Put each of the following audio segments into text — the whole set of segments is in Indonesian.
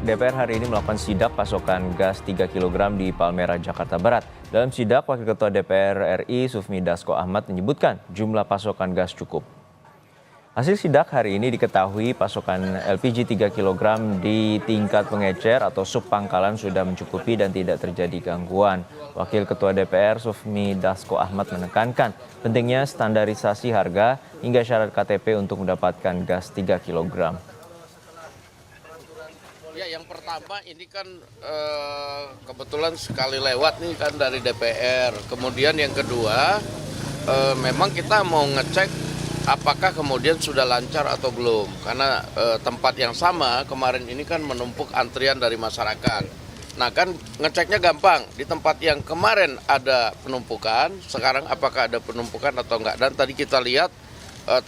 DPR hari ini melakukan sidak pasokan gas 3 kg di Palmerah, Jakarta Barat. Dalam sidak, Wakil Ketua DPR RI Sufmi Dasko Ahmad menyebutkan jumlah pasokan gas cukup. Hasil sidak hari ini diketahui pasokan LPG 3 kg di tingkat pengecer atau subpangkalan sudah mencukupi dan tidak terjadi gangguan. Wakil Ketua DPR Sufmi Dasko Ahmad menekankan pentingnya standarisasi harga hingga syarat KTP untuk mendapatkan gas 3 kg. Ya, yang pertama ini kan kebetulan sekali lewat nih kan dari DPR. Kemudian yang kedua memang kita mau ngecek apakah kemudian sudah lancar atau belum. Karena tempat yang sama kemarin ini kan menumpuk antrian dari masyarakat. Nah kan ngeceknya gampang, di tempat yang kemarin ada penumpukan, sekarang apakah ada penumpukan atau enggak. Dan tadi kita lihat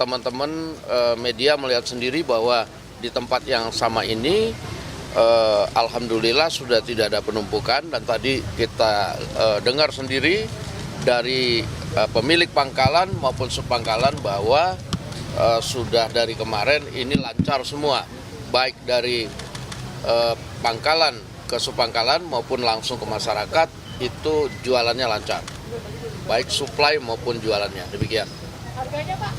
teman-teman media melihat sendiri bahwa di tempat yang sama ini alhamdulillah sudah tidak ada penumpukan, dan tadi kita dengar sendiri dari pemilik pangkalan maupun subpangkalan bahwa sudah dari kemarin ini lancar semua, baik dari pangkalan ke subpangkalan maupun langsung ke masyarakat, itu jualannya lancar, baik supply maupun jualannya. Demikian. Harganya Pak?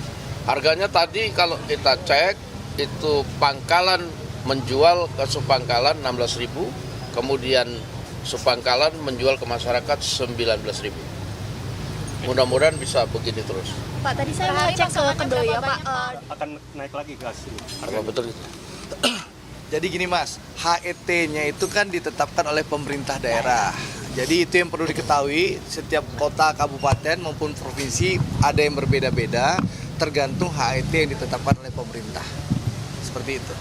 Harganya tadi kalau kita cek itu pangkalan menjual ke subpangkalan 16.000, kemudian subpangkalan menjual ke masyarakat 19.000. Mudah-mudahan bisa begini terus. Pak, tadi saya mau cek ke Kedoya, Pak. Akan naik lagi gas ini. Apa betul itu? Jadi gini Mas, HET-nya itu kan ditetapkan oleh pemerintah daerah. Jadi itu yang perlu diketahui, setiap kota, kabupaten maupun provinsi ada yang berbeda-beda tergantung HET yang ditetapkan oleh pemerintah. Seperti itu.